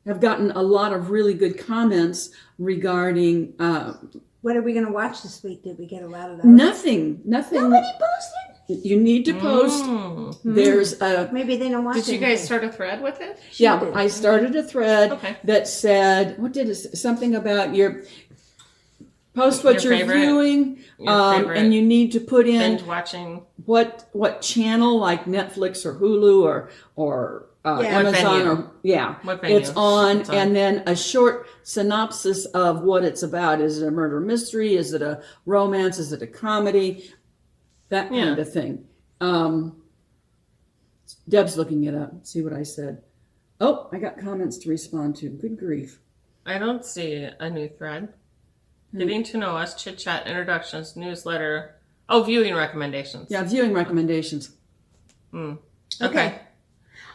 I've gotten a lot of really good comments regarding What are we going to watch this week? Did we get a lot of those? nothing. Nobody posted. You need to post. There's a Maybe they don't watch Did you anything. guys start a thread with it? did. I started a thread Okay. that said something about your post what Your you're favorite- viewing, your favorite and you need to put in Binge watching. what channel, like Netflix or Hulu or Amazon venue. or What venue it's on, it's on. and then a short synopsis of what it's about. Is it a murder mystery? Is it a romance? Is it a comedy? That kind of thing. Deb's looking it up. See what I said. Oh, I got comments to respond to. Good grief. I don't see a new thread. Getting to know us, chit chat, introductions, newsletter. Oh, viewing recommendations. Yeah, viewing recommendations. Okay.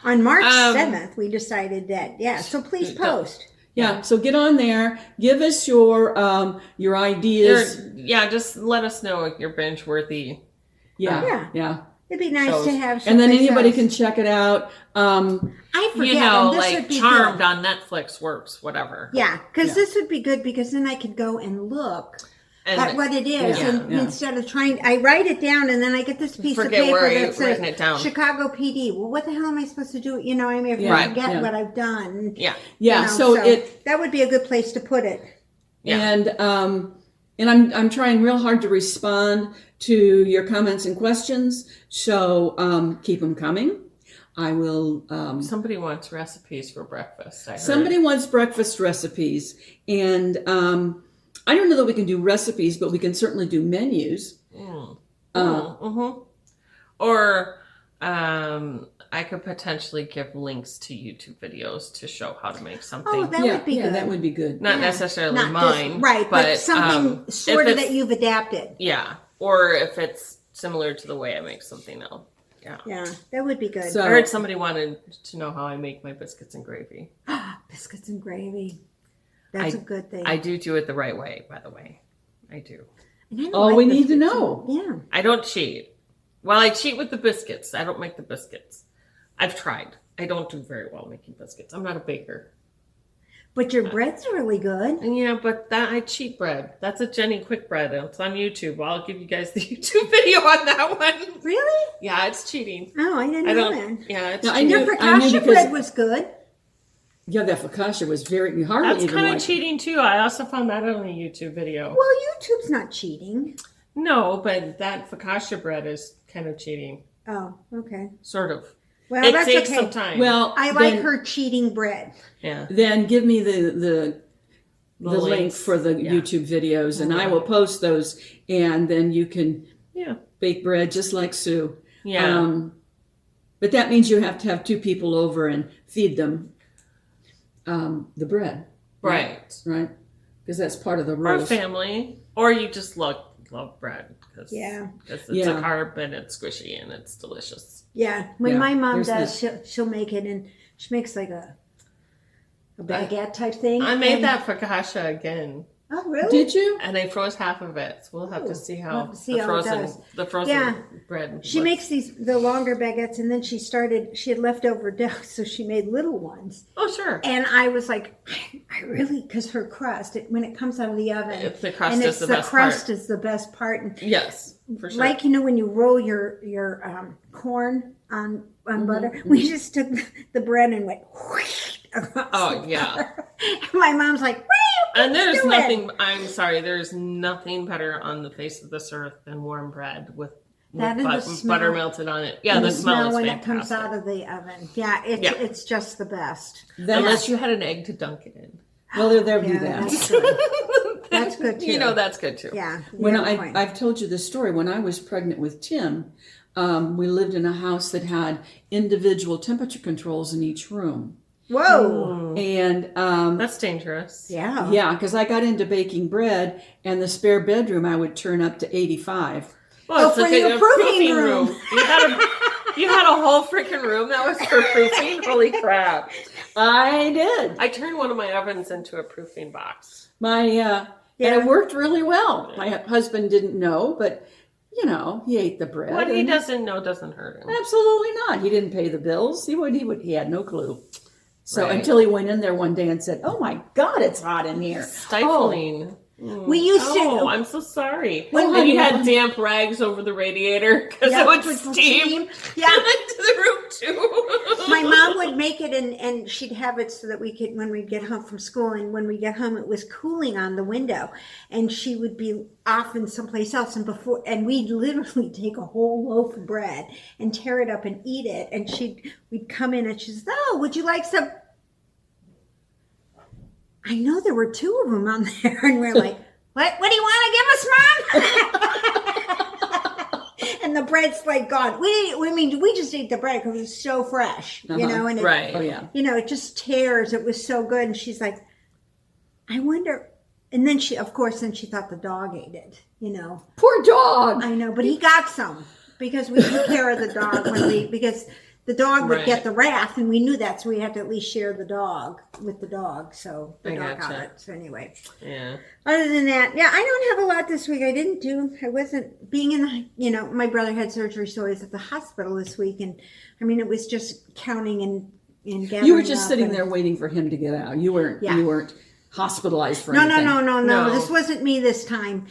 On March 7th, we decided that. Yeah, so please post. Yeah, so get on there. Give us your ideas. Just let us know your binge worthy. Yeah. It'd be nice to have And then someplace anybody else. can check it out. I forget. You know, and this would like be Charmed good. on Netflix works, whatever. Yeah, because this would be good because then I could go and look And at what it is, and Yeah. instead of trying, I write it down and then I get this piece of Forget paper where that you've says written it down. Chicago PD. Well, what the hell am I supposed to do? You know, I mean, if Yeah, I forget yeah. what I've done. Yeah. Yeah, you know, so that would be a good place to put it. Yeah. And I'm trying real hard to respond to your comments and questions. So keep them coming. I will. Somebody wants recipes for breakfast. I heard. Somebody wants breakfast recipes, and I don't know that we can do recipes, but we can certainly do menus. Or I could potentially give links to YouTube videos to show how to make something. Oh, that would be good. That would be good. Not necessarily Not mine. just, right, but something if sort of it's- that you've adapted. Yeah. Or if it's similar to the way I make something else. Yeah. Yeah, that would be good. So- I heard somebody wanted to know how I make my biscuits and gravy. Biscuits and gravy. That's a good thing. I do it the right way, by the way. I do. And I don't All like we need to biscuits know. Yeah. I don't cheat. Well, I cheat with the biscuits. I don't make the biscuits. I've tried. I don't do very well making biscuits. I'm not a baker. But your bread's really good. And yeah, but that I cheat bread. That's a Jenny Quick bread. It's on YouTube. I'll give you guys the YouTube video on that one. Really? Yeah, it's cheating. Oh, I didn't I know don't. that. Yeah, it's No, I cheating. knew- Your focaccia because- bread was good. Yeah, that focaccia was very hardly That's even kind of like. cheating too. I also found that on a YouTube video. Well, YouTube's not cheating. No, but that focaccia bread is kind of cheating. Oh, okay. Sort of. Well, It that's takes okay. some time. Well, I like then, her cheating bread. Yeah. Then give me the link links. for the Yeah. YouTube videos, and I will post those, and then you can Yeah. bake bread just like Sue. Yeah. But that means you have to have 2 people over and feed them the bread, Right. right? Because that's part of the Or rules. family. Or you just love bread. Cause, Yeah. Because it's Yeah. a carb and it's squishy and it's delicious. Yeah. When Yeah, my mom there's does, she'll make it, and she makes like a baguette type thing. I made and- that focaccia again. Oh, really? Did you? And I froze half of it. So we'll have to see We'll how, have to see how it does. the frozen Yeah. bread She looks. makes the longer baguettes, and then she had leftover dough, so she made little ones. Oh, sure. And I was like, I really, because her crust, when it comes out of the oven, The crust and is the best crust part. is the best part. And Yes, for sure. like, when you roll your corn on butter, we just took the bread and went across Oh, the yeah. butter. My mom's like, And there's do it. nothing, I'm sorry, there's nothing better on the face of this earth than warm bread with That and the smell. butter melted on it. Yeah, and the smell is when fantastic. it comes out of the oven. Yeah, it's just the best. Unless you had an egg to dunk it in. Well, there'll be Yeah, that. that's good. That's good too. You know that's good too. Yeah. When you have a point. I've told you the story, when I was pregnant with Tim, we lived in a house that had individual temperature controls in each room. Whoa. And That's dangerous. Yeah. yeah, because I got into baking bread, and the spare bedroom I would turn up to 85. Well, Oh, for your a proofing room. You had a whole freaking room that was for proofing. Holy crap! I did. I turned one of my ovens into a proofing box. And it worked really well. My husband didn't know, but he ate the bread. What he and- doesn't know doesn't hurt him. Absolutely not. He didn't pay the bills. He had no clue. So Right. until he went in there one day and said, "Oh my God, it's hot in here." Stifling. We used to. Oh, I'm so sorry. When- and you when- had damp rags over the radiator because Yeah, it would with steam Yeah. into the room too. My mom would make it, and she'd have it so that we could, when we'd get home from school, and when we get home, it was cooling on the window, and she would be off in someplace else, and we'd literally take a whole loaf of bread and tear it up and eat it, and we'd come in and she says, "Oh, would you like some?" I know there were 2 of them on there, and we're like, What do you want to give us, Mom? And the bread's like gone. We just ate the bread because it was so fresh, and it, Right. Oh yeah. it just tears. It was so good. And she's like, I wonder. And then she thought the dog ate it, Poor dog. I know, but he got some because we took care of the dog because the dog would Right. get the wrath, and we knew that, so we had to at least share the dog with the dog. So the I dog got gotcha. it. So anyway. Yeah. Other than that, yeah, I don't have a lot this week. I wasn't being in the, my brother had surgery, so I was at the hospital this week. And I mean, it was just counting and gathering. You were just up sitting and- there waiting for him to get out. You weren't. Yeah. You weren't hospitalized for No. anything. No. This wasn't me this time,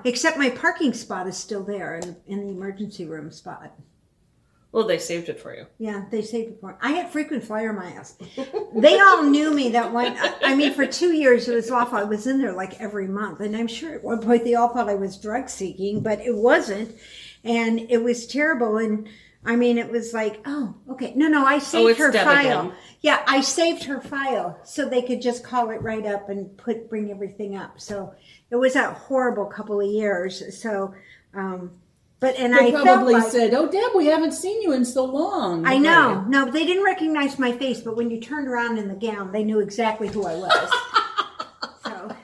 except my parking spot is still there in the emergency room spot. Well, they saved it for you. Yeah, they saved it for me. I had frequent flyer miles. They all knew me that one. I mean, for 2 years, it was awful. I was in there like every month. And I'm sure at one point they all thought I was drug seeking, but it wasn't. And it was terrible. And I mean, it was like, oh, okay. No, I saved it's her Deb file. again. Yeah, I saved her file so they could just call it right up and bring everything up. So it was a horrible couple of years. So, They I felt probably like, said, "Oh, Deb, we haven't seen you in so long." I know. No, they didn't recognize my face, but when you turned around in the gown, they knew exactly who I was. So,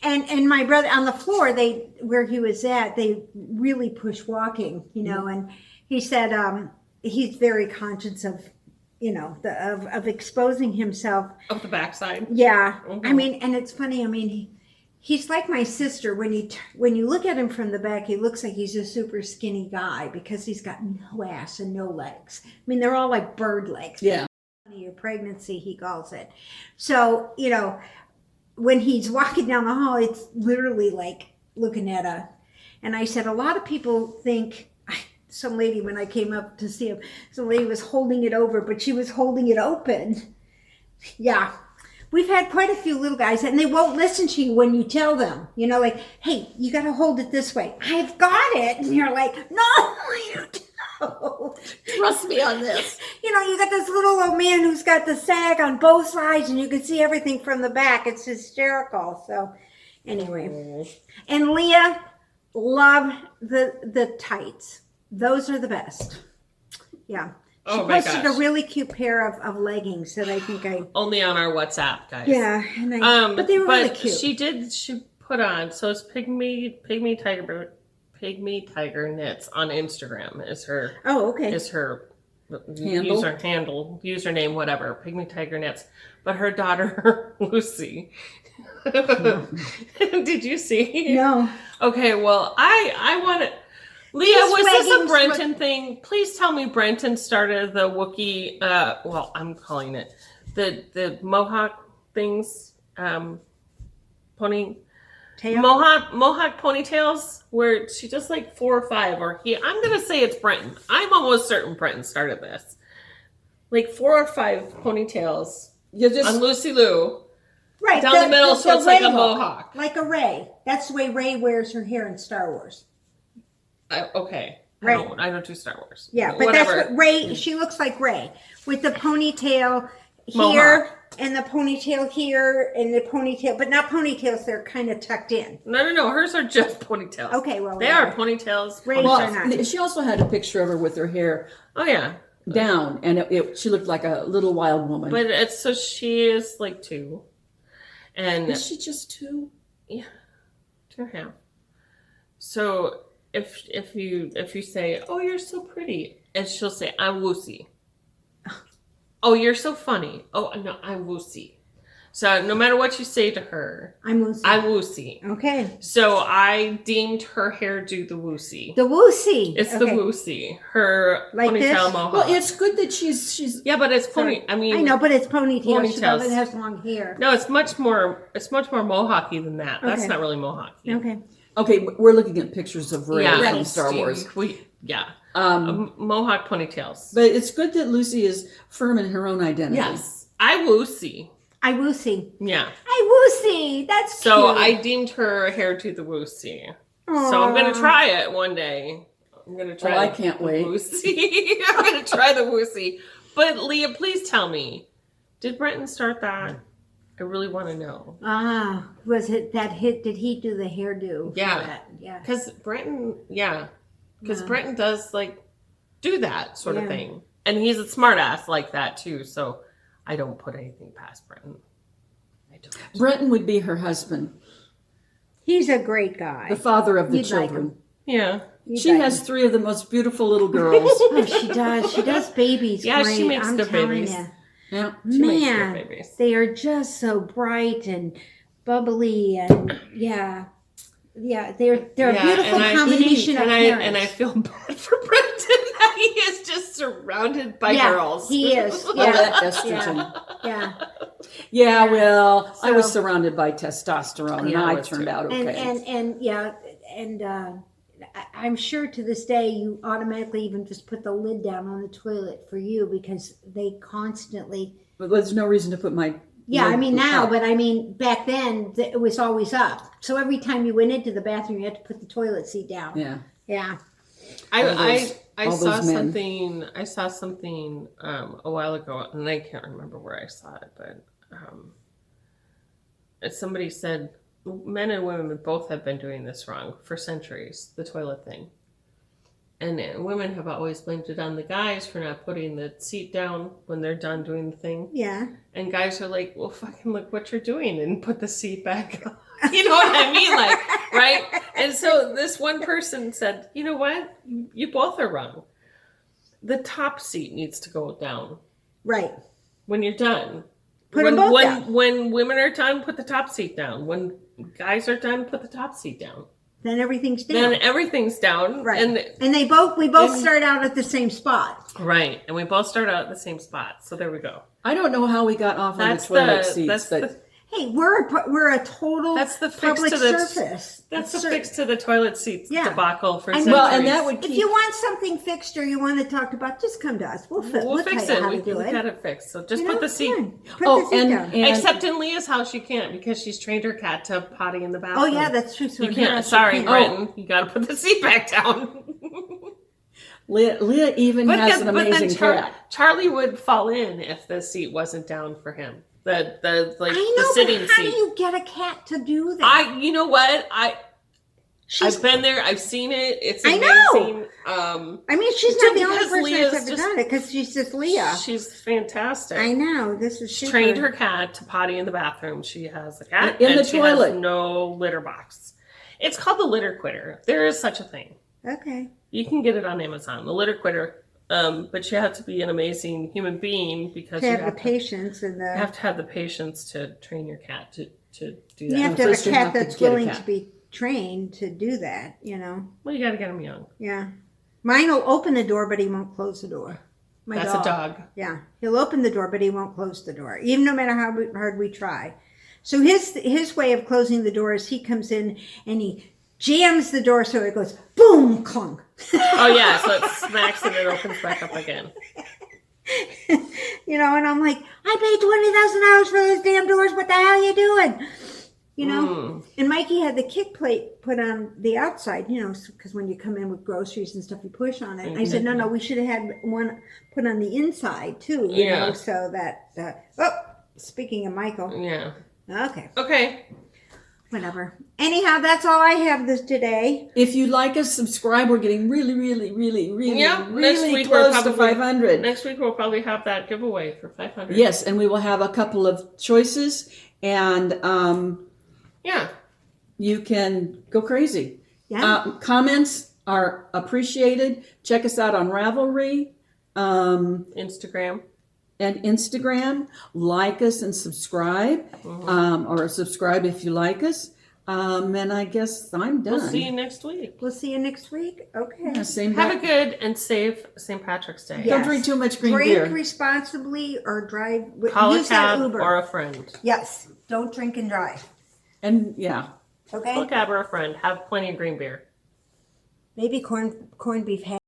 and my brother on the floor, where he was at, they really push walking, and he said he's very conscious of, of exposing himself. Of the backside. Yeah. Mhm. I mean, and it's funny. I mean, he's like my sister. When you look at him from the back, he looks like he's a super skinny guy because he's got no ass and no legs. I mean, they're all like bird legs. Yeah. Your pregnancy, he calls it. So, when he's walking down the hall, it's literally like looking at and I said, a lot of people think, some lady, when I came up to see him, some lady was holding it over, but she was holding it open. Yeah. We've had quite a few little guys, and they won't listen to you when you tell them, like, hey, you got to hold it this way. I've got it. And you're like, no, you don't. Trust me on this. You got this little old man who's got the sag on both sides, and you can see everything from the back. It's hysterical. So, anyway. And Leah, love the tights. Those are the best. Yeah. She posted a really cute pair of leggings that I think only on our WhatsApp, guys. Yeah, and but they were really cute. She put on, so it's Pygmy Tiger Knits on Instagram is her. Oh, okay. Is her username, whatever. Pygmy Tiger Knits. But her daughter Lucy. Did you see? No. Okay, well, I want to. Leah, was this a Brenton thing? Please tell me Brenton started the Wookiee, I'm calling it, the Mohawk things, Mohawk ponytails, where she does like 4 or 5, I'm going to say it's Brenton. I'm almost certain Brenton started this. Like 4 or 5 ponytails on Lucy Lou. Right. Down the middle, so it's like a mohawk. Like a Rey. That's the way Rey wears her hair in Star Wars. Okay. Right. I don't do Star Wars. Yeah, but whatever. that's what Rey, she looks like Rey. With the ponytail here, Mohawk. and the ponytail here, and the ponytail, but not ponytails, they're kind of tucked in. No. Hers are just ponytails. Okay, well. They are ponytails. Rey's are not. She also had a picture of her with her hair Oh, yeah. down, and she looked like a little wild woman. But she is like 2. And is she just 2? Yeah. 2.5. So if you say, "Oh, you're so pretty," and she'll say, "I'm Woosie." Oh, you're so funny. Oh, no, I'm Woosie. So no matter what you say to her, I'm Woosie. I'm Woosie. Okay. So I deemed her hairdo the Woosie. The Woosie. It's the Woosie. Her like ponytail this? mohawk. Well, it's good that she's. Yeah, but it's pony. I mean, I know, but it's ponytail. She ponytails. doesn't have long hair. No, it's much more mohawky than that. That's Okay. not really mohawky. Okay. Okay, we're looking at pictures of Rey Yeah, from Star Wars. Mohawk ponytails. But it's good that Lucy is firm in her own identity. Yes, I Woosie. I Woosie. Yeah. I Woosie. That's So cute. I deemed her hair to the Woosie. Aww. So I'm gonna try it one day. I'm gonna try. I can't wait. Woosie. I'm gonna try the Woosie. But Leah, please tell me, did Brenton start that? I really want to know. Was it that hit? Did he do the hairdo? Yeah. For that? Yeah. Because Brenton does like do that sort of thing, and he's a smart ass like that too. So I don't put anything past Brenton. I don't. Brenton would be her husband, He's a great guy. the father of the You'd like children. him. Yeah. She has 3 of the most beautiful little girls. Oh, she does. She does babies. Yeah, great. she makes I'm good telling babies. you. Yeah. She makes good Man, babies. they are just so bright and bubbly, and they're a beautiful combination of parents. And I feel bad for Brenton that he is just surrounded by girls. He is. All Yeah. that estrogen. Yeah. Yeah, well, I was So- surrounded by testosterone, and Yeah, I I was turned too. out okay. And I'm sure to this day you automatically even just put the lid down on the toilet for you because they constantly. But there's no reason to put my. Yeah, I mean now, up. but I mean back then it was always up. So every time you went into the bathroom, you had to put the toilet seat down. Yeah. Yeah. I all saw those men. something. I saw something a while ago, and I can't remember where I saw it, but somebody said men and women both have been doing this wrong for centuries. The toilet thing, and women have always blamed it on the guys for not putting the seat down when they're done doing the thing. Yeah. And guys are like, well, fucking look what you're doing and put the seat back on. You know what I mean? Like, right? And so this one person said, you know what? You both are wrong. the top seat needs to go down Right. when you're done. Put them both down. When women are done, put the top seat down. When guys are done, put the top seat down. Then everything's down. Then everything's down. Right. And we both start out at the same spot. right. And we both start out at the same spot. So there we go. I don't know how we got off on the That's toilet seats, the but Hey, we're a total That's the fix public to the surface. that's the fix to the toilet seats Yeah. debacle for I know. centuries. well, and that would If keep. you want something fixed or you want to talk about, just come to us. We'll We'll fix tell you it. how We to do it. got it fixed. So just You put know, the seat. fine. Put Oh, the seat and- down. and- Except in Leah's house, you can't because she's trained her cat to potty in the Oh bathroom. yeah, that's true. So You in can't. her house, Sorry, can't. Brenton. You got to put the seat back down. Leah even has an amazing cat. Charlie would fall in if the seat wasn't down for him. The I know, the sitting but how seat. do you get a cat to do that? You know what? She's, I've been there. I've seen it. It's I know. amazing. I mean, she's not the only because person Leah's that's ever just- done it because she's just Leah. She's fantastic. I know. This is super. Trained her cat to potty in the bathroom. She has a cat In and the she toilet. has no litter box. It's called the litter quitter. There is such a thing. Okay. You can get it on Amazon. The litter quitter. But you have to be an amazing human being because To you have the patience and the. have to have the patience to train your cat to do that. You have to have First a you cat have to that's get a willing cat. to be trained to do that. You know. Well, you got to get them young. Yeah. Mine will open the door, but he won't close the door. My That's dog. a dog. Yeah, he'll open the door, but he won't close the door, even no matter how hard we try. So his way of closing the door is he comes in and he jams the door so it goes boom, clunk. Oh yeah, so it smacks and it opens back up again. You know, and I'm like, I paid $20,000 for those damn doors. What the hell are you doing? You know, and Mikey had the kick plate put on the outside, you know, because when you come in with groceries and stuff, you push on it. I said, no, we should have had one put on the inside too, you know, so that, speaking of Michael. Yeah. Okay. Whatever. Anyhow, that's all I have today. If you like us, subscribe. We're getting really Next week close we're to 500. Next week we'll probably have that giveaway for 500. Yes, and we will have a couple of choices, and Yeah. you can go crazy. Yeah. Comments are appreciated. Check us out on Ravelry Instagram. and Instagram. Like us and subscribe, or subscribe if you like us. And I guess I'm done. We'll see you next week. We'll see you next week. Okay. Yeah, same Have a back. good and safe St. Patrick's Day. Yeah. Don't drink too much green Drink beer. responsibly or drive. Call a Use that cab Uber. or a friend. Yes. Don't drink and drive. And yeah. Okay. Call a cab or a friend. Have plenty of green beer. Maybe corned beef hash.